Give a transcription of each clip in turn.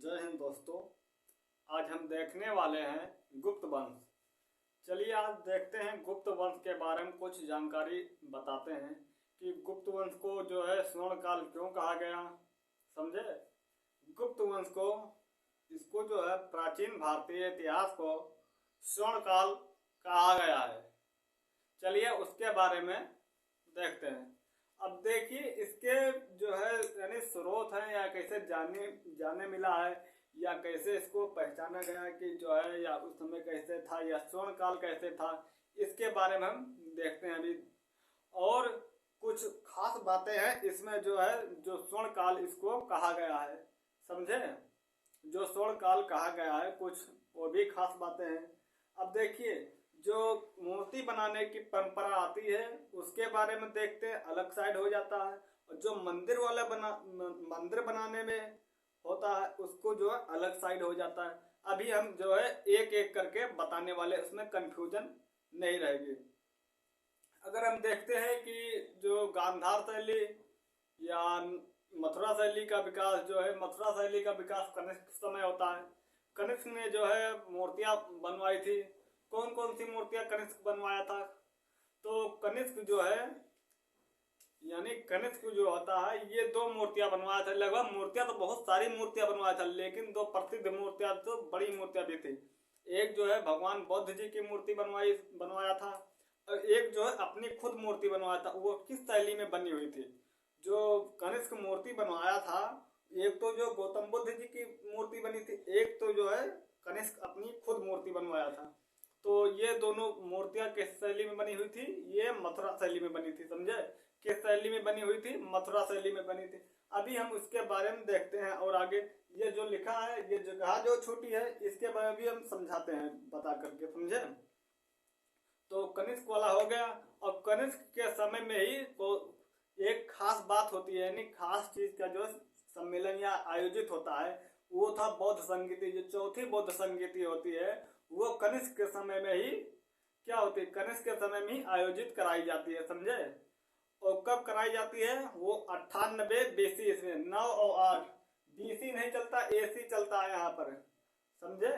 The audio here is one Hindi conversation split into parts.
जय हिंद दोस्तों। आज हम देखने वाले हैं गुप्त वंश। चलिए आज देखते हैं गुप्त वंश के बारे में कुछ जानकारी बताते हैं कि गुप्त वंश को जो है स्वर्ण काल क्यों कहा गया। समझे? गुप्त वंश को इसको जो है प्राचीन भारतीय इतिहास को स्वर्ण काल कहा गया है। चलिए उसके बारे में देखते हैं। अब देखिए इसके जो है यानी स्रोत हैं या कैसे जाने मिला है या कैसे इसको पहचाना गया कि जो है या उस समय कैसे था या स्वर्ण काल कैसे था, इसके बारे में हम देखते हैं अभी। और कुछ खास बातें हैं इसमें जो है जो स्वर्ण काल इसको कहा गया है। समझे? जो स्वर्ण काल कहा गया है कुछ वो भी खास बातें हैं। अब देखिए जो मूर्ति बनाने की परंपरा आती है उसके बारे में देखते हैं, अलग साइड हो जाता है। और जो मंदिर बनाने में होता है उसको जो है अलग साइड हो जाता है। अभी हम जो है एक एक करके बताने वाले, उसमें कंफ्यूजन नहीं रहेगी। अगर हम देखते हैं कि जो गांधार शैली या मथुरा शैली का विकास जो है, मथुरा शैली का विकास कनिष्क समय होता है। कनिष्क ने जो है मूर्तियां बनवाई थी। कौन कौन सी मूर्तियां कनिष्क बनवाया था? तो कनिष्क जो है यानी कनिष्क जो होता है ये दो मूर्तियां बनवाया था। लगभग मूर्तियां तो बहुत सारी मूर्तियां बनवाया था, लेकिन दो प्रसिद्ध मूर्तियां तो बड़ी मूर्तियां भी थी। एक जो है भगवान बुद्ध जी की मूर्ति बनवाया था और एक जो है अपनी खुद मूर्ति बनवाया था। वो किस शैली में बनी हुई थी? जो कनिष्क मूर्ति बनवाया था, एक तो जो गौतम बुद्ध जी की मूर्ति बनी थी, एक तो जो है कनिष्क अपनी खुद मूर्ति बनवाया था। तो ये दोनों मूर्तियां किस शैली में बनी हुई थी? ये मथुरा शैली में बनी थी। समझे? किस शैली में बनी हुई थी? मथुरा शैली में बनी थी। अभी हम उसके बारे में देखते हैं और आगे ये जो लिखा है, ये जगह जो छोटी है इसके बारे में भी हम समझाते हैं बता करके। समझे? तो कनिष्क वाला हो गया। और कनिष्क के समय में ही तो एक खास बात होती है, यानी खास चीज का जो सम्मेलन या आयोजित होता है वो था बौद्ध संगीति। जो चौथी बौद्ध संगीति होती है वो कनिष्क के समय में ही क्या होती है? कनिष्क के समय में ही आयोजित कराई जाती है। समझे? और कब कराई जाती है? वो 98 BC इसमें 9 और 8 BC नहीं चलता, AC चलता है यहाँ पर। समझे?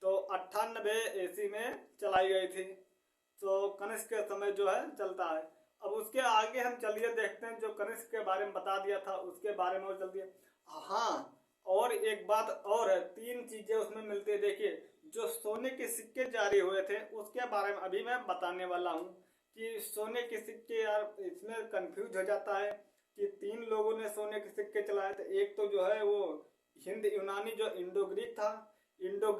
तो 98 AC में चलाई गई थी। तो कनिष्क के समय जो है चलता है। अब उसके आगे हम चलिए देखते हैं। जो कनिष्क के बारे में बता दिया था उसके बारे में और चल दिया। हाँ, और एक बात और है, 3 चीजें उसमें मिलती है। देखिए जो सोने के सिक्के जारी हुए थे उसके बारे में अभी मैं बताने वाला हूँ कि सोने के सिक्के, यार इसमें कंफ्यूज हो जाता है कि 3 लोगों ने सोने के सिक्के चलाए थे। एक तो जो है वो हिंद यूनानी जो इंडो ग्रीक था, इंडो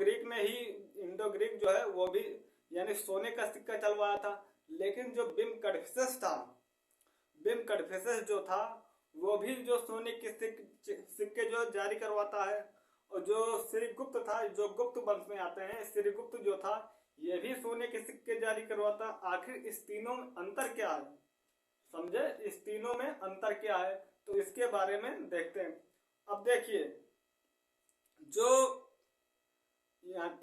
ग्रीक जो है वो भी यानी सोने का सिक्का चलवाया था। लेकिन जो बिम कडफिसेस था, बिम कडफिसेस जो था वो भी जो सोने के सिक्के जो जारी करवाता है। और जो श्रीगुप्त था, जो गुप्त वंश में आते हैं, श्रीगुप्त जो था ये भी सोने के सिक्के जारी करवाता। आखिर इस तीनों में अंतर क्या है? समझे? इस तीनों में अंतर क्या है तो इसके बारे में देखते हैं। अब देखिए जो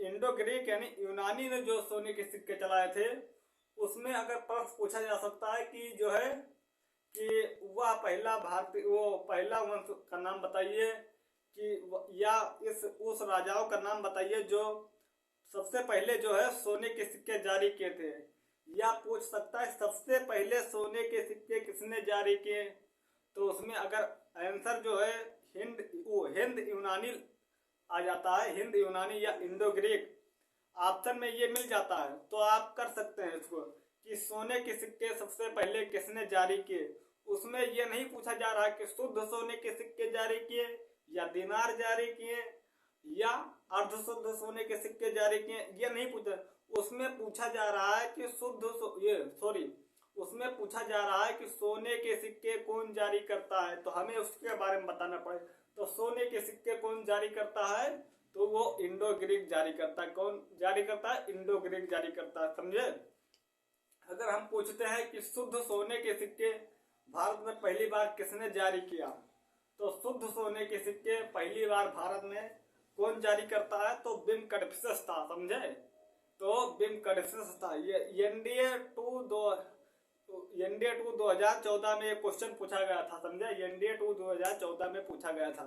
इंडो ग्रीक यानी यूनानी ने जो सोने के सिक्के चलाए थे उसमें अगर प्रश्न पूछा जा सकता है कि जो है कि वह पहला भारतीय, वो पहला वंश का नाम बताइए कि या उस राजाओं का नाम बताइए जो सबसे पहले जो है सोने के सिक्के जारी किए थे। या पूछ सकता है सबसे पहले सोने के सिक्के किसने जारी किए। तो उसमें अगर आंसर जो है हिंद यूनानी आ जाता है, हिंद यूनानी या इंडो ग्रीक ऑप्शन में ये मिल जाता है तो आप कर सकते हैं इसको कि सोने के सिक्के सबसे पहले किसने जारी किए। उसमें ये नहीं पूछा जा रहा है कि शुद्ध सोने के सिक्के जारी किए या दिनार जारी किए या अर्ध शुद्ध सोने के सिक्के जारी किए, ये नहीं पूछा। उसमें पूछा जा रहा है कि उसमें पूछा जा रहा है कि सोने के सिक्के कौन जारी करता है, तो हमें उसके बारे में बताना पड़े। तो सोने के सिक्के कौन जारी करता है? तो वो इंडो ग्रीक जारी करता है। कौन जारी करता है? इंडो ग्रीक जारी करता है। समझे? अगर हम पूछते हैं कि शुद्ध सोने के सिक्के भारत में पहली बार किसने जारी किया, तो शुद्ध सोने के सिक्के पहली बार भारत में कौन जारी करता है? तो बिम कडफिसेस था। समझे? तो बिम कडफिसेस था। ये एनडीए 2014 में क्वेश्चन पूछा गया था। समझे? एनडीए 2014 में पूछा गया था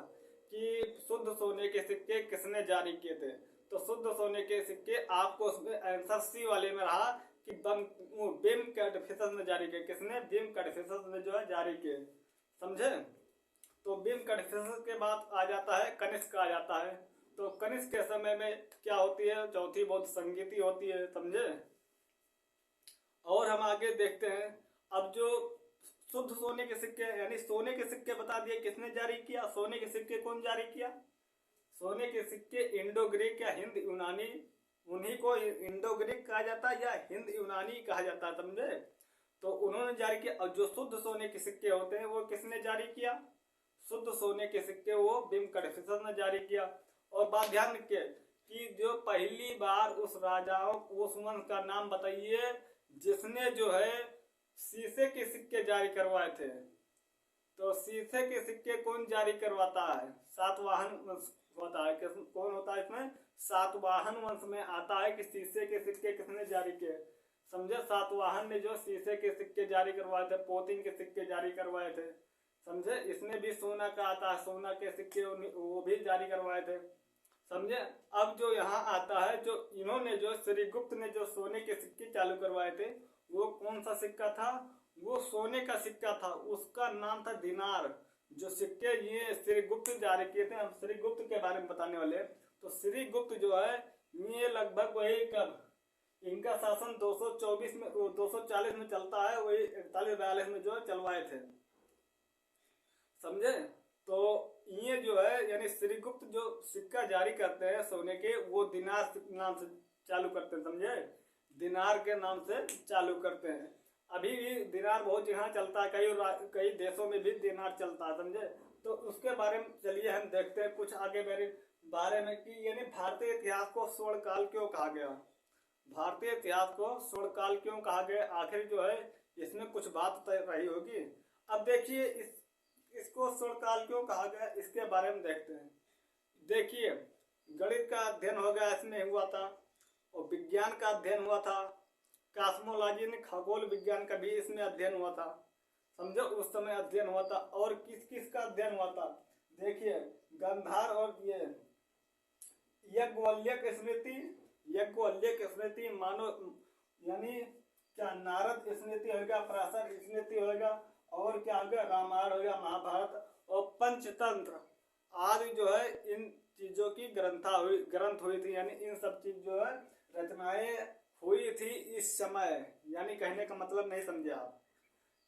कि शुद्ध सोने के सिक्के किसने जारी किए थे। तो शुद्ध सोने के सिक्के आपको उसमें आंसर सी वाले में रहा कि बिम कैडफिसस ने जारी किए। किसने? बिम कैडफिसस ने जो है जारी किए, समझे। तो बिम कैडफिसस के बाद आ जाता है कनिष्क आ जाता है। तो कनिष्क के समय में क्या होती है? चौथी बौद्ध संगीति होती है, समझे। और हम आगे देखते हैं। अब जो शुद्ध सोने के सिक्के यानी सोने के सिक्के बता दिए किसने जारी किया। सोने के सिक्के कौन जारी किया? सोने के सिक्के इंडो ग्रीक या हिंद यूनानी, उन्हीं को इंडो ग्रीक कहा जाता है या हिंद यूनानी कहा जाता है, समझे। तो उन्होंने जारी किया। और जो शुद्ध सोने के सिक्के होते हैं वो किसने जारी किया? शुद्ध सोने के सिक्के वो बिम कैडफिसस ने जारी किया। और बात ध्यान रखिए कि जो पहली बार उस राजाओं उस वंश का नाम बताइए जिसने जो है शीशे के सिक्के जारी करवाए थे। तो शीशे के सिक्के कौन जारी करवाता है? सातवाहन वंश होता है। कौन होता है इसमें? सातवाहन वंश में आता है कि शीशे के सिक्के किसने जारी किए, समझे। सातवाहन ने जो शीशे के सिक्के जारी करवाए थे, पोतीन के सिक्के जारी करवाए थे, समझे। इसमें भी सोना का आता है, सोना के सिक्के वो भी जारी करवाए थे, समझे। अब जो यहाँ आता है, जो इन्होंने जो श्रीगुप्त ने जो सोने के सिक्के चालू करवाए थे वो कौन सा सिक्का था? वो सोने का सिक्का था, उसका नाम था दिनार। जो सिक्के ये श्रीगुप्त जारी किए थे, हम श्रीगुप्त के बारे में बताने वाले। तो श्रीगुप्त जो है ये लगभग वही कब, इनका शासन 224 में 240 में चलता है, वही 41-42 में जो चलवाए थे, समझे। तो ये जो है यानी श्रीगुप्त जो सिक्का जारी करते हैं सोने के वो दिनार नाम से चालू करते हैं, समझे। दिनार के नाम से चालू करते हैं। अभी भी दिनार बहुत जगह चलता है, कई देशों में भी दिनार चलता है, समझे। तो उसके बारे में चलिए हम देखते हैं कुछ आगे मेरे बारे में कि यानी भारतीय इतिहास को स्वर्णकाल क्यों कहा गया। भारतीय इतिहास को स्वर्णकाल क्यों कहा गया, आखिर जो है इसमें कुछ बात तय रही होगी। अब देखिए इसको स्वर्णकाल क्यों कहा गया इसके बारे में देखते हैं। देखिए गणित का अध्ययन हो गया इसमें हुआ था, और विज्ञान का अध्ययन हुआ था। कॉस्मोलॉजी ने खगोल विज्ञान का भी इसमें अध्ययन हुआ था, समझो। उस समय अध्ययन हुआ था। और किस किस का अध्ययन हुआ था? देखिए गंधार और ये याज्ञवल्क्य स्मृति मानो यानी क्या नारद स्मृति होगा, पराशर स्मृति होगा, और क्या होगा रामायण होगा, महाभारत और पंचतंत्र आदि जो है इन चीजों की ग्रंथ हुई थी। यानी इन सब चीज जो है रचनाएं हुई थी इस समय। यानी कहने का मतलब नहीं समझे आप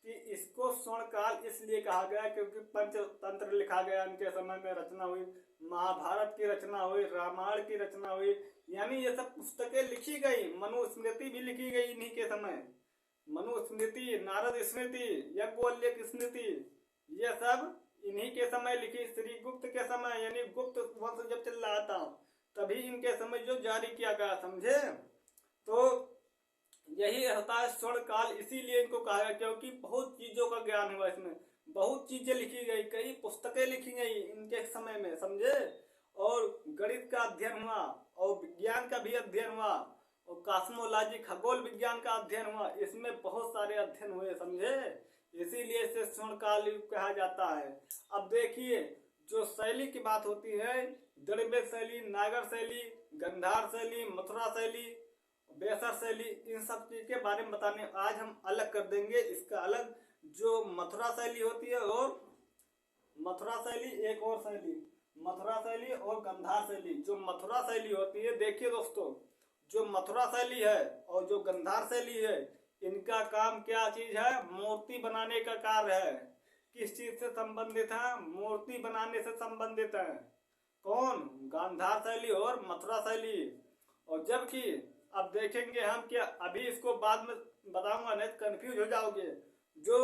कि इसको स्वर्णकाल इसलिए कहा गया क्योंकि पंचतंत्र लिखा गया इनके समय में, रचना हुई, महाभारत की रचना हुई, रामायण की रचना हुई। यानी ये सब पुस्तकें लिखी गई, मनुस्मृति भी लिखी गई इन्हीं के समय। मनुस्मृति, नारद स्मृति, याज्ञवल्क्य स्मृति, ये सब इन्हीं के समय लिखी। श्रीगुप्त के समय यानी गुप्त वंश जब चल रहा था तभी इनके समय जो जारी किया गया, समझे। तो यही होता है स्वर्णकाल, इसीलिए इनको कहा गया क्योंकि बहुत चीजों का ज्ञान हुआ इसमें, बहुत चीजें लिखी गई, कई पुस्तकें लिखी गई इनके समय में, समझे। और गणित का अध्ययन हुआ, और विज्ञान का भी अध्ययन हुआ, और कॉस्मोलॉजी खगोल विज्ञान का अध्ययन हुआ। इसमें बहुत सारे अध्ययन हुए, समझे। इसीलिए इसे स्वर्णकाल कहा जाता है। अब देखिए जो शैली की बात होती है, द्रविड़ शैली, नागर शैली, गंधार शैली, मथुरा शैली, बेसर शैली, इन सब चीज के बारे में बताने आज हम अलग कर देंगे। इसका अलग जो मथुरा शैली होती है, और मथुरा शैली एक और शैली, मथुरा शैली और गंधार शैली। जो मथुरा शैली होती है, देखिए दोस्तों, जो मथुरा शैली है और जो गंधार शैली है, इनका काम क्या चीज है? मूर्ति बनाने का कार्य है। किस चीज से संबंधित है? मूर्ति बनाने से संबंधित है। कौन? गांधार शैली और मथुरा शैली। और जबकि अब देखेंगे हम क्या, अभी इसको बाद में बताऊंगा, नहीं कंफ्यूज हो जाओगे। जो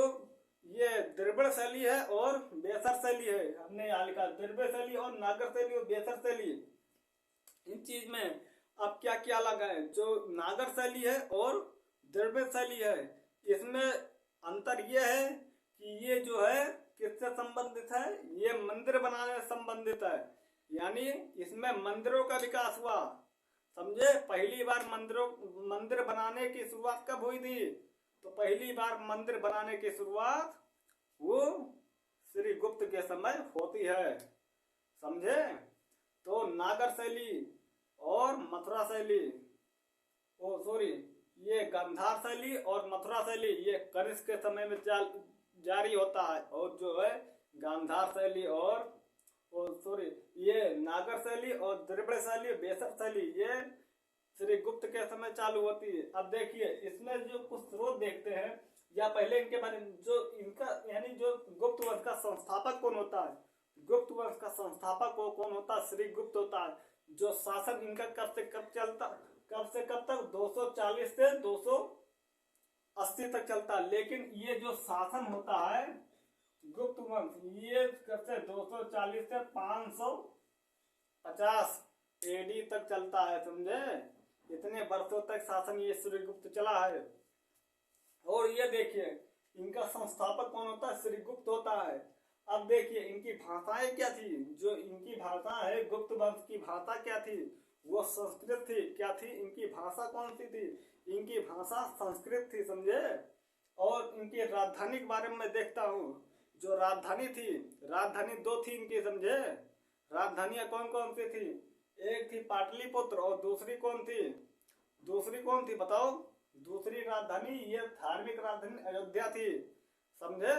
ये द्रविड़ शैली है और बेसर शैली है, हमने यहाँ लिखा द्रविड़ शैली और नागर शैली और बेसर शैली। इन चीज में अब क्या क्या लगा है? जो नागर शैली है और द्रविड़ शैली है, इसमें अंतर ये है कि ये जो है किससे संबंधित है? ये मंदिर बनाने से संबंधित है। यानी इसमें मंदिरों का विकास हुआ, समझे। पहली बार मंदिर बनाने की शुरुआत कब हुई थी? तो पहली बार मंदिर बनाने की शुरुआत वो श्रीगुप्त के समय होती है, समझे। तो नागर शैली और मथुरा शैली, ओ सॉरी, ये गांधार शैली और मथुरा शैली ये कनिष्क के समय में जारी होता है, और जो है गांधार शैली और सॉरी ये नागर शैली और द्रविड़ शैली बेसर शैली ये श्री गुप्त के समय चालू होती है। अब देखिए इसमें जो कुछ स्रोत देखते हैं, या पहले इनके बारे में जो इनका यानी जो गुप्त वंश का संस्थापक कौन होता है, गुप्त वंश का संस्थापक कौन होता है, श्री गुप्त होता है। जो शासन इनका कब से कब चलता, कब से कब तक, 240 से 280 तक चलता है। लेकिन ये जो शासन होता है गुप्त वंश, ये कब से 240 से 550 एडी तक चलता है, समझे। इतने वर्षों तक शासन ये श्रीगुप्त चला है। और ये देखिए इनका संस्थापक कौन होता है, श्रीगुप्त होता है। अब देखिए इनकी भाषाएं क्या थी, जो इनकी भाषा है गुप्त वंश की भाषा क्या थी, वो संस्कृत थी। क्या थी इनकी भाषा, कौन सी थी, इनकी भाषा संस्कृत थी, समझे। और इनकी राजधानी के बारे में मैं देखता हूँ, जो राजधानी थी, राजधानी दो थी इनकी, समझे। राजधानियां कौन कौन सी थी, एक थी पाटलिपुत्र और दूसरी कौन थी, दूसरी कौन थी बताओ। दूसरी राजधानी ये धार्मिक राजधानी अयोध्या थी, समझे।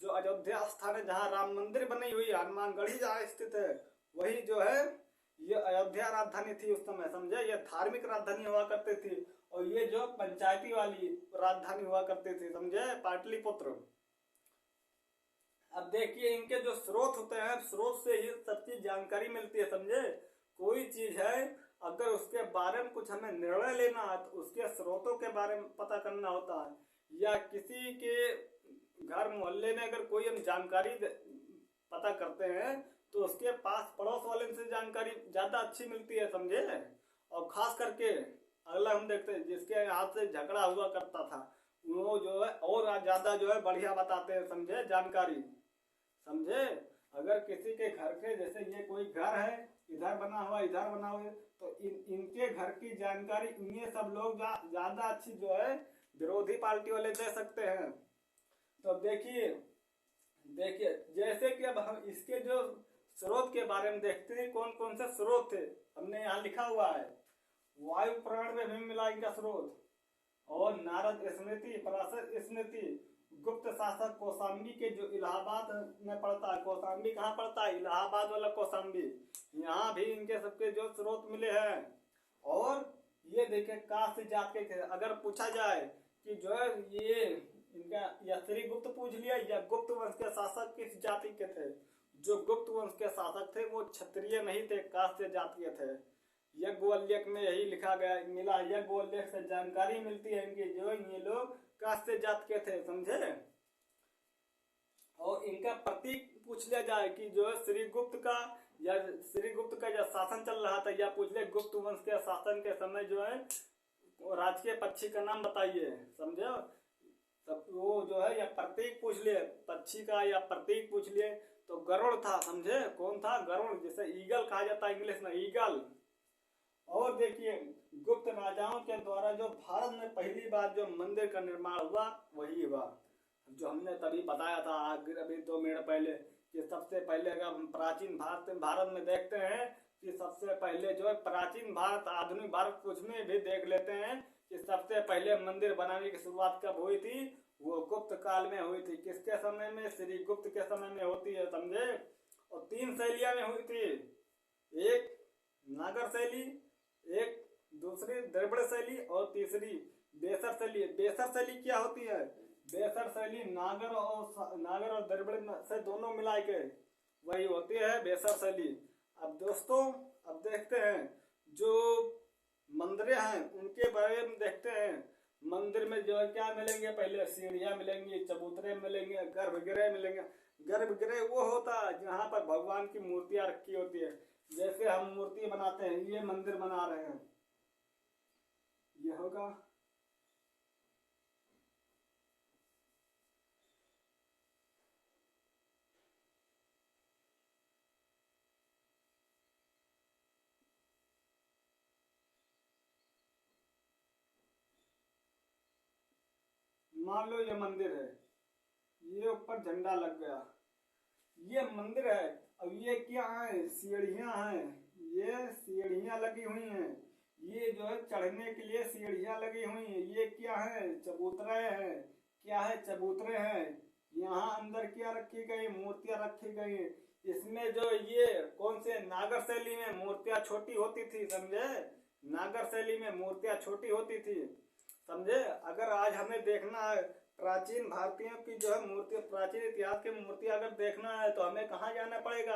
जो अयोध्या स्थान है जहाँ राम मंदिर बनी हुई, हनुमानगढ़ी जहाँ स्थित है, वही जो है ये अयोध्या राजधानी थी उस समय, समझे। ये धार्मिक राजधानी हुआ करती थी, और ये जो पंचायती वाली राजधानी हुआ करती थी, समझे, पाटलिपुत्र। अब देखिए इनके जो स्रोत होते हैं, स्रोत से ही सब चीज जानकारी मिलती है, समझे। कोई चीज है अगर उसके बारे में कुछ हमें निर्णय लेना है तो उसके स्रोतों के बारे में पता करना होता है। या किसी के घर मोहल्ले में अगर कोई हम जानकारी पता करते हैं तो उसके पास पड़ोस वाले से जानकारी ज्यादा अच्छी मिलती है, समझे। और खास करके अगला हम देखते हैं जिसके हाथ से झगड़ा हुआ करता था, वो जो है और ज्यादा जो है बढ़िया बताते हैं, समझे, जानकारी, समझे। अगर किसी के घर के, जैसे ये कोई घर है, इधर बना हुआ इधर बना हुआ, तो इनके घर की जानकारी इन्हें सब लोग ज्यादा अच्छी जो है विरोधी पार्टी वाले दे सकते हैं। तो देखिए देखिए जैसे कि अब हम इसके जो स्रोत के बारे में देखते हैं, कौन कौन से स्रोत थे, हमने यहाँ लिखा हुआ है। वायु पुराण में भी मिला इनका स्रोत, और नारद स्मृति, पराशर स्मृति, गुप्त शासक कौशाम्बी के जो इलाहाबाद में पड़ता है, कौशाम्बी कहाँ पड़ता है, इलाहाबाद वाला कौशाम्बी, यहाँ भी इनके सबके जो स्रोत मिले हैं। और ये देखे कास्ट जात के, अगर पूछा जाए कि जो है ये इनका या श्रीगुप्त पूछ लिया, या गुप्त वंश के शासक किस जाति के थे, जो गुप्त वंश के शासक थे वो क्षत्रिय नहीं थे, कास्ट जाति के थे। यज्ञवल्क्य में यही लिखा गया मिला, यज्ञवल्क्य से जानकारी मिलती है इनकी, जो ये लोग कास्ट जात के थे, समझे। और इनका प्रतीक पूछ लिया जाए कि जो है श्रीगुप्त का या शासन चल रहा था, या पूछ ले गुप्त वंश के शासन के समय जो है राजकीय पक्षी का नाम बताइए, समझे। तब वो जो है या प्रतीक पूछ लिए पक्षी का, या प्रतीक पूछ लिए तो गरुड़ था, समझे। कौन था, गरुड़, जिसे ईगल कहा जाता है इंग्लिश में, ईगल। और देखिए गुप्त राजाओं के द्वारा जो भारत में पहली बार जो मंदिर का निर्माण हुआ वही हुआ, जो हमने तभी बताया था अभी 2 मिनट पहले, कि सबसे पहले अगर हम प्राचीन भारत में देखते हैं कि सबसे पहले जो है प्राचीन भारत, आधुनिक भारत कुछ में भी देख लेते हैं कि सबसे पहले मंदिर बनाने की शुरुआत कब हुई थी, वो गुप्त काल में हुई थी। किसके समय में, श्री गुप्त के समय में होती है, समझे। और 3 शैलियां में हुई थी, एक नागर शैली, एक दूसरी द्रविड़ शैली, और तीसरी बेसर शैली। बेसर शैली क्या होती है, बेसर शैली नागर और द्रविड़ से दोनों मिला के वही होती है बेसर शैली। अब दोस्तों अब देखते हैं जो मंदिर हैं उनके बारे में देखते हैं। मंदिर में जो है क्या मिलेंगे, पहले सीढ़ियां मिलेंगी, चबूतरे मिलेंगे, गर्भगृह मिलेंगे। गर्भगृह वो होता है जहाँ पर भगवान की मूर्तियां रखी होती है, जैसे हम मूर्ति बनाते हैं, ये मंदिर बना रहे हैं, ये होगा। मान लो ये मंदिर है, ये ऊपर झंडा लग गया, ये मंदिर है। अब ये क्या है, सीढ़ियां हैं, ये सीढ़ियां लगी हुई हैं, ये जो है चढ़ने के लिए सीढ़ियां लगी हुई हैं। ये क्या है, चबूतरे हैं, क्या है, चबूतरे हैं। यहाँ अंदर क्या रखी गई, मूर्तियां रखी गई हैं। इसमें जो ये कौन से नागर शैली में मूर्तियां छोटी होती थी, समझे, नागर शैली में मूर्तियां छोटी होती थी, समझे। अगर आज हमें देखना है प्राचीन भारतीयों की जो है मूर्ति, प्राचीन इतिहास की मूर्ति अगर देखना है तो हमें कहाँ जाना पड़ेगा,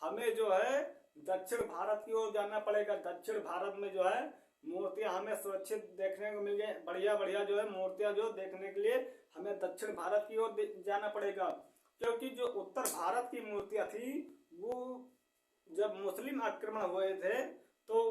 हमें जो है दक्षिण भारत की ओर जाना पड़ेगा। दक्षिण भारत में जो है मूर्तियां हमें सुरक्षित देखने को मिल जाए, बढ़िया बढ़िया जो है मूर्तियां जो देखने के लिए हमें दक्षिण भारत की ओर जाना पड़ेगा। क्योंकि जो उत्तर भारत की मूर्तियां थी वो जब मुस्लिम आक्रमण हुए थे तो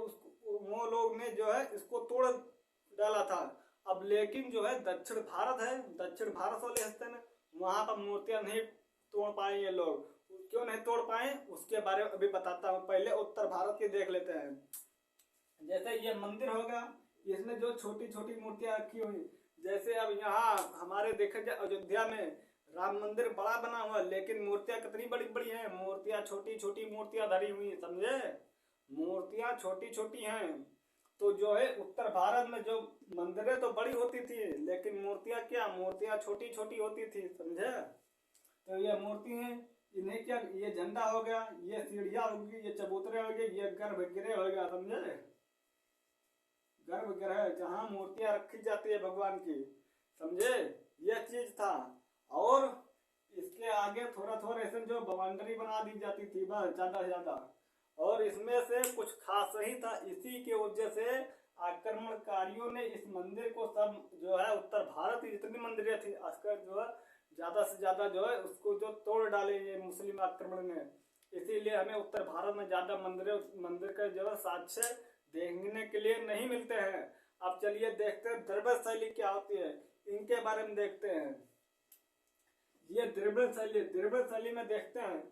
वो लोग ने जो है इसको तोड़ डाला था। अब लेकिन जो है दक्षिण भारत है, दक्षिण भारत वाले हिस्से में वहां पर मूर्तियां नहीं तोड़ पाए ये लोग। क्यों नहीं तोड़ पाए उसके बारे में अभी बताता हूँ, पहले उत्तर भारत की देख लेते हैं। जैसे ये मंदिर होगा, इसमें जो छोटी छोटी मूर्तियां रखी हुई, जैसे अब यहाँ हमारे देखा जाए अयोध्या में राम मंदिर बड़ा बना हुआ, लेकिन मूर्तियां कितनी बड़ी बड़ी हैं, मूर्तियां छोटी छोटी मूर्तियां धरी हुई, समझे, मूर्तियां छोटी छोटी हैं। तो जो है उत्तर भारत में जो मंदिरें तो बड़ी होती थी लेकिन मूर्तियां क्या, मूर्तियां छोटी छोटी होती थी, समझे। तो ये मूर्ति है, इन्हें क्या, ये झंडा हो गया, ये सीढ़ियां होगी, ये चबूतरे हो गए, ये गर्भगृह हो गया, समझे, गर्भगृह जहाँ मूर्तियां रखी जाती है भगवान की, समझे, ये चीज था। और इसके आगे थोड़ा थोड़ा ऐसे जो बाउंड्री बना दी जाती थी बस, ज्यादा से ज्यादा। और इसमें से कुछ खास ही था, इसी के वजह से आक्रमणकारियों ने इस मंदिर को सब जो है उत्तर भारत की जितनी मंदिरें थी आजकल जो है ज्यादा से ज्यादा जो है उसको जो तोड़ डाले ये मुस्लिम आक्रमण ने। इसीलिए हमें उत्तर भारत में ज्यादा मंदिर का जो है साक्ष्य देखने के लिए नहीं मिलते हैं। अब चलिए देखते हैं द्रविड़ शैली क्या होती है, इनके बारे में देखते हैं। ये द्रविड़ शैली में देखते हैं,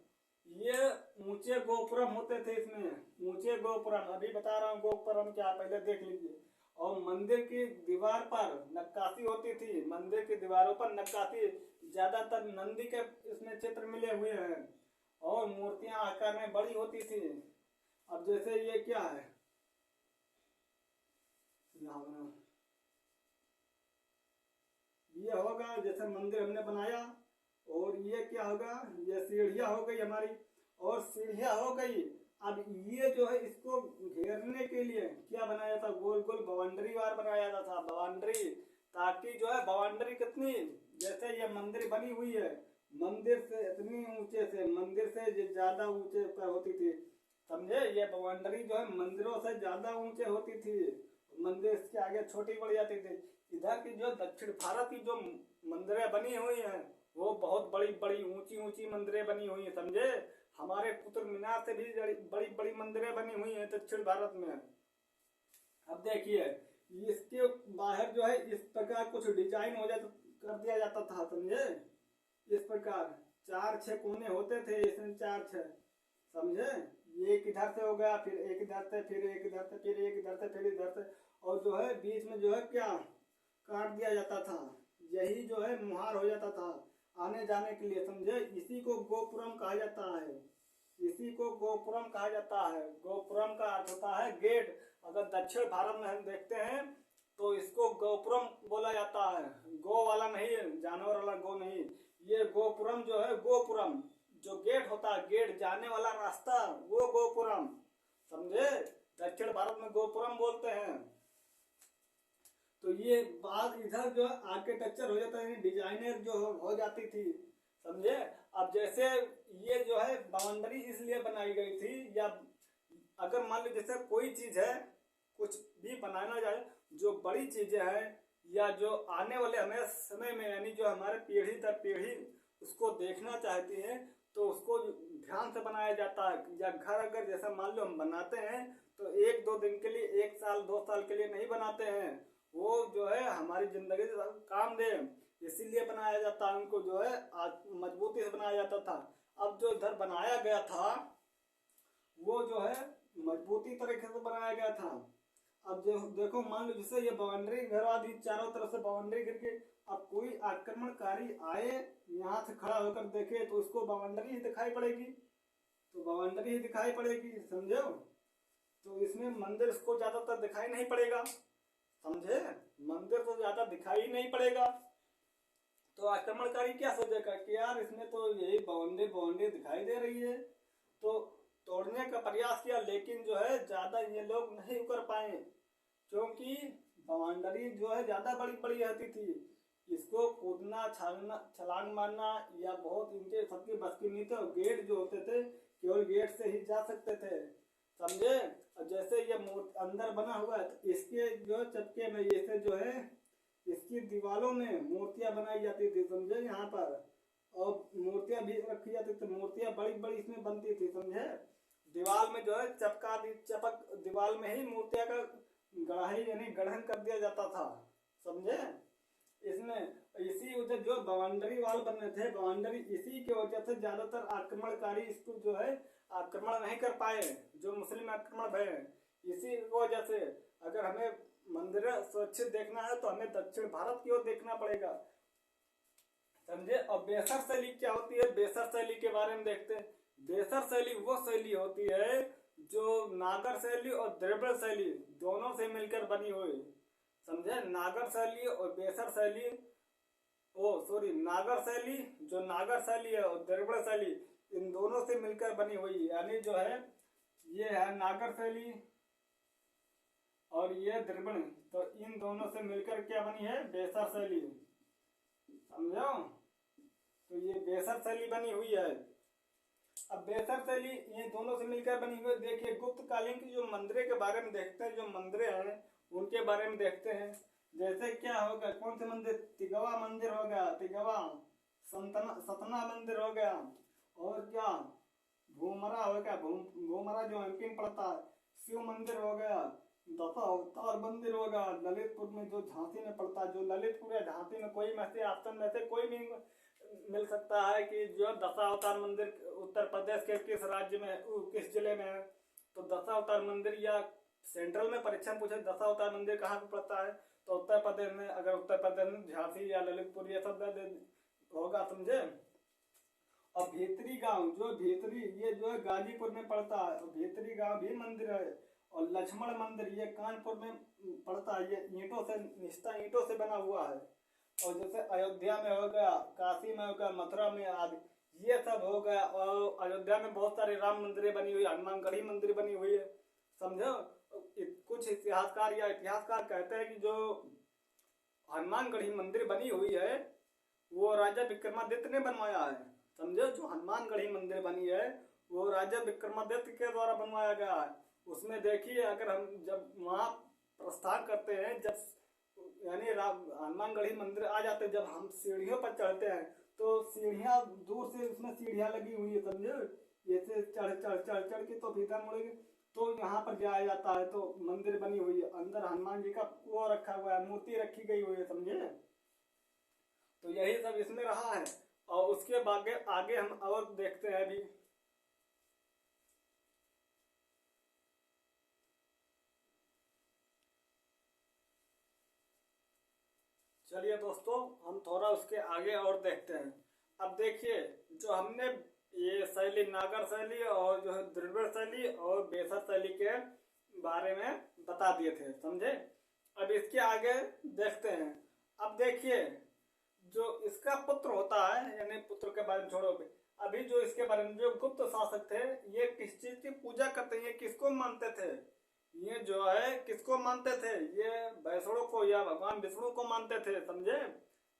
ये ऊंचे गोपुरम होते थे, इसमें ऊंचे गोपुरम, अभी बता रहा हूँ गोपुरम क्या, पहले देख लीजिए। और मंदिर की दीवार पर नक्काशी होती थी, मंदिर की दीवारों पर नक्काशी, ज्यादातर नंदी के इसमें चित्र मिले हुए हैं। और मूर्तियां आकार में बड़ी होती थी। अब जैसे ये क्या है, ये होगा जैसे मंदिर हमने बनाया, और ये क्या होगा, ये सीढ़ियां हो गई हमारी, और सीढ़ियां हो गई। अब ये जो है इसको घेरने के लिए क्या बनाया था, गोल गोल बाउंड्री वार बनाया था, बाउंड्री, ताकि जो है बाउंड्री कितनी, जैसे ये मंदिर बनी हुई है, मंदिर से इतनी ऊंचे से, मंदिर से ज्यादा ऊंचे पर होती थी, समझे। ये बाउंड्री जो है मंदिरों से ज्यादा ऊंचे होती थी, मंदिर के आगे छोटी पड़ जाती थी। इधर की जो दक्षिण भारत की जो मंदिरें बनी हुई हैं वो बहुत बड़ी बड़ी ऊंची ऊंची मंदिरें बनी हुई हैं, समझे। हमारे कुतुब मीनार से भी बड़ी बड़ी मंदिरें बनी हुई हैं दक्षिण भारत में। अब देखिए इसके बाहर जो है इस प्रकार कुछ डिजाइन हो जाता, कर दिया जाता था, समझे, इस प्रकार 4-6 कोने होते थे, इसमें 4-6, समझे। एक इधर से हो गया, फिर एक इधर से, फिर एक इधर से, फिर एक इधर से, फिर इधर से, और जो है बीच में जो है क्या काट दिया जाता था, यही जो है मुहार हो जाता था आने जाने के लिए, समझे। इसी को गोपुरम कहा जाता है, इसी को गोपुरम कहा जाता है। गोपुरम का अर्थ होता है गेट। अगर दक्षिण भारत में हम देखते हैं तो इसको गोपुरम बोला जाता है, गो वाला नहीं, जानवर वाला गो नहीं, ये गोपुरम जो है, गोपुरम जो गेट होता है, गेट जाने वाला रास्ता, वो गोपुरम, समझे। दक्षिण भारत में गोपुरम बोलते हैं। तो ये बात इधर जो आर्किटेक्चर हो जाता है, डिजाइनर जो हो जाती थी, समझे। अब जैसे ये जो है बाउंड्री इसलिए बनाई गई थी, या अगर मान लो जैसे कोई चीज है, कुछ भी बनाना जाए, जो बड़ी चीजें हैं या जो आने वाले हमें समय में, यानी जो हमारे पीढ़ी दर पीढ़ी उसको देखना चाहती है, तो उसको ध्यान से बनाया जाता है। या घर अगर जैसा मान लो हम बनाते हैं तो 1-2 दिन के लिए, 1 साल 2 साल के लिए नहीं बनाते हैं, वो जो है हमारी जिंदगी से काम दे, इसीलिए बनाया जाता है। उनको जो है मजबूती से बनाया जाता था। अब जो इधर बनाया गया था वो जो है मजबूती तरीके से बनाया गया था। अब जो देखो, मान लो जैसे ये बाउंड्री घेरवा दी, चारों तरफ से बाउंड्री घेर के, अब कोई आक्रमणकारी आए यहाँ से खड़ा होकर देखे तो उसको बाउंड्री ही दिखाई पड़ेगी, तो बाउंड्री ही दिखाई पड़ेगी, समझो। तो इसमें मंदिर इसको ज्यादातर दिखाई नहीं पड़ेगा, समझे, मंदिर तो ज्यादा दिखाई नहीं पड़ेगा। तो आक्रमणकारी क्या सोचेगा कि यार इसमें तो यही बाउंड्री बाउंड्री दिखाई दे रही है, तो तोड़ने का प्रयास किया, लेकिन जो है ज्यादा ये लोग नहीं उतर पाए, क्योंकि बाउंड्री जो है ज्यादा बड़ी बड़ी रहती थी, इसको कूदना छलांग मारना या बहुत इनके सबकी बस की नहीं थे। गेट जो होते थे केवल गेट से ही जा सकते थे, समझे। जैसे ये अंदर बना हुआ है तो इसके जो चपके में ऐसे जो है इसकी दीवारों में मूर्तियां बनाई जाती थी, समझे, यहाँ पर, और मूर्तियां भी रखी जाती थी, मूर्तियां बड़ी बड़ी इसमें बनती थी, समझे। दीवार में जो है चपक दीवार में ही मूर्तियां का गढ़ाई यानी गढ़न कर दिया जाता था, समझे। इसमें इसी वजह जो बाउंड्री वाल बने थे, बाउंड्री इसी की वजह से ज्यादातर आक्रमणकारी इसको जो है आक्रमण नहीं कर पाए, जो मुस्लिम आक्रमण भय, इसी वजह से। अगर हमें मंदिर सुरक्षित देखना है तो हमें दक्षिण भारत की ओर देखना पड़ेगा, समझे। और बेसर शैली क्या होती है, बेसर शैली के बारे में देखते हैं। बेसर शैली वो शैली होती है जो नागर शैली और द्रविड़ शैली दोनों से मिलकर बनी हुई, समझे। नागर शैली और बेसर शैली, नागर शैली, जो नागर शैली है और द्रविड़ शैली, इन दोनों से मिलकर बनी हुई, यानी जो है ये है नागर शैली और ये द्रविड़, तो इन दोनों से मिलकर क्या बनी है, बेसर शैली, समझो। तो ये बेसर शैली बनी हुई है। अब बेसर शैली ये दोनों से मिलकर बनी हुई। देखिए गुप्त कालीन की जो मंदिर के बारे में देखते हैं, जो मंदिर हैं उनके बारे में देखते हैं। जैसे क्या होगा, कौन से मंदिर, तिगवा मंदिर हो गया, तिगवा, सतना मंदिर हो गया, और क्या भूमरा हो गया, भूमरा जो एमपी में पड़ता है, शिव मंदिर हो गया, दशा अवतार मंदिर हो गया ललितपुर में जो झांसी में पड़ता है, जो ललितपुर या झांसी में कोई में से ऑप्शन में से कोई भी मिल सकता है कि जो दशा अवतार मंदिर उत्तर प्रदेश के किस राज्य में, किस जिले में है। तो दशा अवतार मंदिर, या सेंट्रल में परीक्षा पूछे दशा अवतार मंदिर कहाँ पे पड़ता है, तो उत्तर प्रदेश में, अगर उत्तर प्रदेश में झांसी या ललितपुर ये सब होगा, समझे। और भीतरी गांव, जो भीतरी ये जो है गाजीपुर में पड़ता है, और भीतरी गांव भी मंदिर है। और लक्ष्मण मंदिर ये कानपुर में पड़ता है, ये ईंटों से, निष्ठा ईंटों से बना हुआ है। और जैसे अयोध्या में हो गया, काशी में हो गया, मथुरा में आदि, ये सब हो गया। और अयोध्या में बहुत सारे राम मंदिरें बनी हुई, हनुमानगढ़ी मंदिर बनी हुई है, समझो। कुछ इतिहासकार कहते हैं कि जो हनुमानगढ़ी मंदिर बनी हुई है वो राजा विक्रमादित्य ने बनवाया है, समझो। जो हनुमानगढ़ी मंदिर बनी है वो राजा विक्रमादित्य के द्वारा बनवाया गया है। उसमें देखिए, अगर हम जब वहाँ प्रस्थान करते हैं, जब यानी हनुमानगढ़ी मंदिर आ जाते हैं, जब हम सीढ़ियों पर चढ़ते हैं तो सीढ़ियाँ दूर से उसमें सीढ़ियाँ लगी हुई है, समझे। ऐसे चढ़ चढ़ चढ़ चढ़ के तो भीतर मुड़ेगी तो यहाँ पर जाया जाता है। तो मंदिर बनी हुई है, अंदर हनुमान जी का वो रखा हुआ है, मूर्ति रखी गई हुई है, समझे। तो यही सब इसमें रहा है। और उसके आगे हम और देखते हैं अभी। चलिए दोस्तों, हम थोड़ा उसके आगे और देखते हैं। अब देखिए, जो हमने ये शैली नागर शैली और जो है द्रविड़ शैली और बेसर शैली के बारे में बता दिए थे, समझे। अब इसके आगे देखते हैं। अब देखिए, जो इसका पुत्र होता है, यानी पुत्र के बारे में छोड़ो अभी जो इसके बारे में, जो गुप्त शासक थे ये किस चीज की पूजा करते हैं, ये किसको मानते थे, ये जो है किसको मानते थे, ये वैष्णव को या भगवान विष्णु को मानते थे, समझे।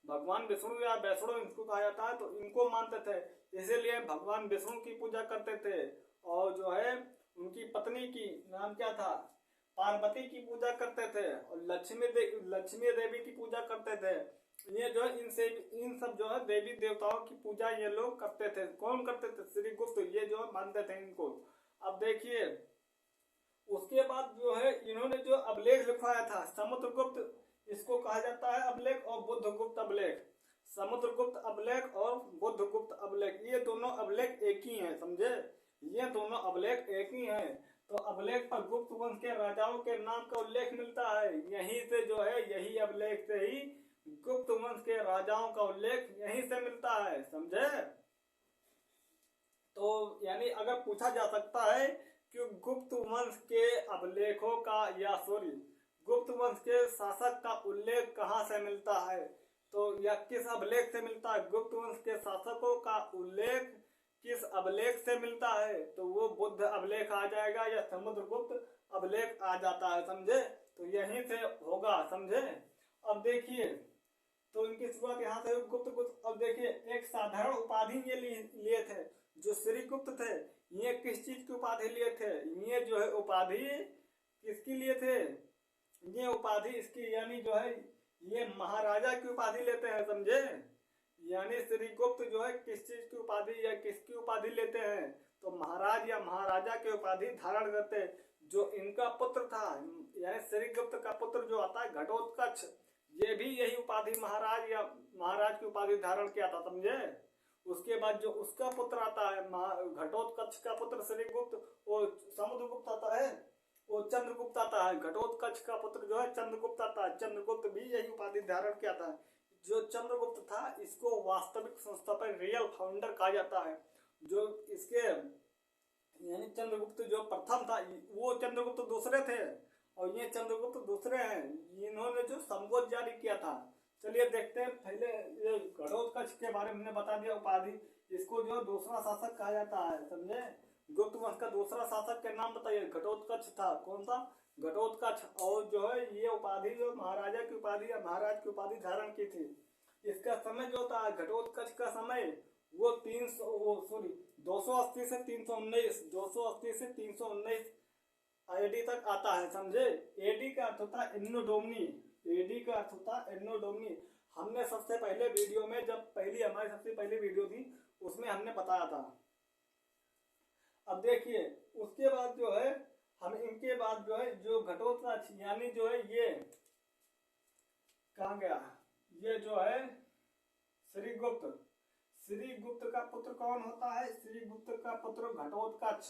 भगवान विष्णु या वैष्णव इनको कहा जाता है, तो इनको मानते थे, इसीलिए भगवान विष्णु की पूजा करते थे। और जो है उनकी पत्नी की नाम क्या था, पार्वती की पूजा करते थे। और लक्ष्मी देवी की पूजा करते थे। ये जो इन सब जो है देवी देवताओं की पूजा ये लोग करते थे। कौन करते थे, श्री गुप्त, ये जो मानते थे इनको। अब देखिए, उसके बाद जो है इन्होंने जो अभिलेख लिखवाया था, समुद्रगुप्त इसको कहा जाता है अभिलेख, और बुद्धगुप्त अभिलेख। समुद्रगुप्त अभिलेख और बुद्धगुप्त अभिलेख, ये दोनों अभिलेख एक ही हैं, समझे। ये दोनों अभिलेख एक ही हैं। तो अभिलेख पर गुप्त वंश के राजाओं के नाम का उल्लेख मिलता है। यहीं से जो है, यही अभिलेख से ही गुप्त वंश के राजाओं का उल्लेख यहीं से मिलता है, समझे। तो यानी अगर पूछा जा सकता है कि गुप्त वंश के अभिलेखों का या गुप्त वंश के शासक का उल्लेख कहाँ से मिलता है, तो या किस अभिलेख से मिलता है, गुप्त वंश के शासकों का उल्लेख किस अभिलेख से मिलता है, तो वो बुद्ध अभिलेख आ जाएगा या समुद्रगुप्त अभिलेख आ जाता है, समझे। तो यहीं से होगा, समझे। अब देखिए, तो इनकी शुरुआत यहाँ से गुप्त गुप्त। अब देखिए, एक साधारण उपाधि ये लिए थे जो श्रीगुप्त थे। ये किस चीज की उपाधि लिए थे, ये जो है उपाधि किसकी लिए थे, ये उपाधि इसकी यानी जो है ये महाराजा की उपाधि लेते हैं, समझे। यानी श्रीगुप्त जो है किस चीज की उपाधि या किसकी उपाधि लेते हैं, तो महाराज या महाराजा की उपाधि धारण करते हैं। जो इनका पुत्र था, यानी श्रीगुप्त का पुत्र जो आता है घटोत्कच, ये भी यही उपाधि महाराज या महाराज की उपाधि धारण किया था, समझे। उसके बाद जो उसका पुत्र आता है घटोत्कच का पुत्र श्रीगुप्त, वो समुद्रगुप्त आता है, वो चंद्रगुप्त आता है। घटोत्कच का पुत्र जो है चंद्रगुप्त आता है। चंद्रगुप्त भी यही उपाधि धारण किया था। जो चंद्रगुप्त था इसको वास्तविक संस्थापक रियल फाउंडर कहा जाता है। जो इसके यानी चंद्रगुप्त जो प्रथम था, वो चंद्रगुप्त दूसरे थे और ये चंद्रगुप्त दूसरे हैं। इन्होंने जो संबोध जारी किया था। चलिए देखते हैं। पहले ये घटोत्कच के बारे में हमने बता दिया उपाधि, इसको जो दूसरा शासक कहा जाता है, समझे। गुप्त वंश का दूसरा शासक के नाम बताइए। घटोत्कच था, कौन सा, घटोत्कच। और जो है ये उपाधि जो महाराजा की उपाधि या महाराज की उपाधि धारण की थी। इसका समय जो था घटोत्कच का समय वो 280 से 319 280 से 319 एडी तक आता है, समझे। एडी का अर्थ होता है एन्नो डोमिनी, एडी का अर्थ होता है एन्नो डोमिनी। हमने सबसे पहले वीडियो में, जब हमारी सबसे पहली वीडियो थी उसमें हमने बताया था। अब देखिए, उसके बाद जो है हम इनके बाद जो है जो घटोत्कच यानी जो है ये कहाँ गया, ये जो है श्रीगुप्त। श्रीगुप्त का पुत्र कौन होता है, श्रीगुप्त का पुत्र घटोत्कच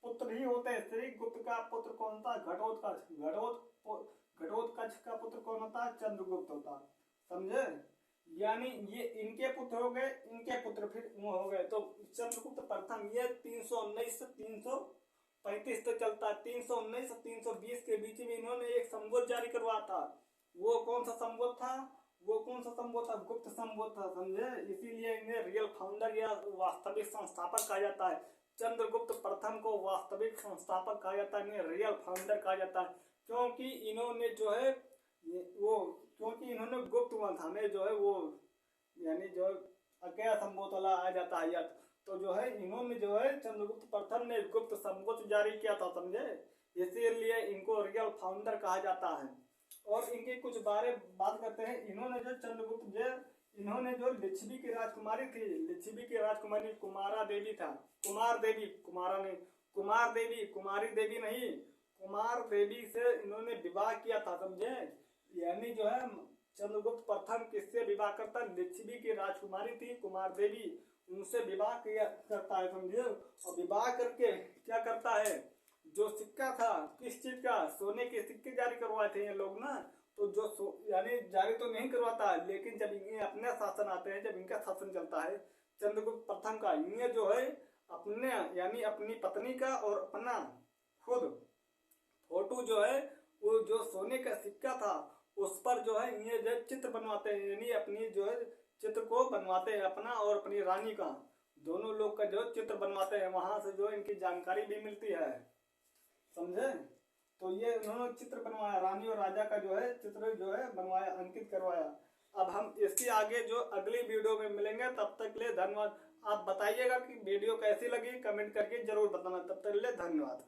पुत्र ही होते हैं। श्रीगुप्त का पुत्र कौन था, घटोत्कच। घटोत्कच का पुत्र कौन होता है, चंद्रगुप्त होता, समझे। यानी ये इनके पुत्र हो गए, इनके पुत्र फिर वो हो गए। तो चंद्रगुप्त प्रथम ये 319 से 335 तक चलता है। 319 से 320 के बीच में इन्होंने एक संबोध जारी करवाया था। वो कौन सा संबोध था, वो कौन सा संबोध था, गुप्त संबोध था, समझे। इसीलिए इन्हें रियल फाउंडर या वास्तविक संस्थापक कहा जाता है। चंद्रगुप्त प्रथम को वास्तविक संस्थापक कहा जाता है, इन्हें रियल फाउंडर कहा जाता है। क्योंकि इन्होंने जो है क्योंकि इन्होंने गुप्त वंश हमें जो है वो यानी जो अकेला संबोध वाला आ जाता है, तो जो है इन्होंने जो है चंद्रगुप्त प्रथम ने गुप्त संबोध जारी किया था, समझे। इसीलिए इनको रियल फाउंडर कहा जाता है। और इनके कुछ बात करते हैं। इन्होंने जो इन्होंने जो लिच्छवी की राजकुमारी थी, लिच्छवी की राजकुमारी कुमारा देवी था, कुमार देवी, कुमारा नहीं, कुमार देवी, कुमारी देवी नहीं, कुमार देवी से इन्होंने विवाह किया था, समझे। यानी जो है चंद्रगुप्त प्रथम किससे विवाह करता है, लिच्छवी की राजकुमारी थी कुमार देवी, उनसे विवाह करता है, समझे। और विवाह करके क्या करता है, जो सिक्का था किस चीज का, सोने के सिक्के जारी करवाए थे ये लोग ना। तो जो यानी जारी तो नहीं करवाता है, लेकिन जब इन्हें अपने शासन आते हैं, जब इनका शासन चलता है चंद्रगुप्त प्रथम का, इन्हें जो है अपने यानी अपनी पत्नी का और अपना खुद फोटो जो है वो जो सोने का सिक्का था उस पर जो है ये जो चित्र बनवाते हैं, यानी अपनी जो है चित्र को बनवाते हैं, अपना और अपनी रानी का, दोनों लोग का जो चित्र बनवाते हैं। वहां से जो इनकी जानकारी भी मिलती है, समझे। तो ये उन्होंने चित्र बनवाया, रानी और राजा का जो है चित्र जो है बनवाया, अंकित करवाया। अब हम इसके आगे जो अगली वीडियो में मिलेंगे, तब तक के लिए धन्यवाद। आप बताइएगा कि वीडियो कैसी लगी, कमेंट करके जरूर बताना। तब तक के लिए धन्यवाद।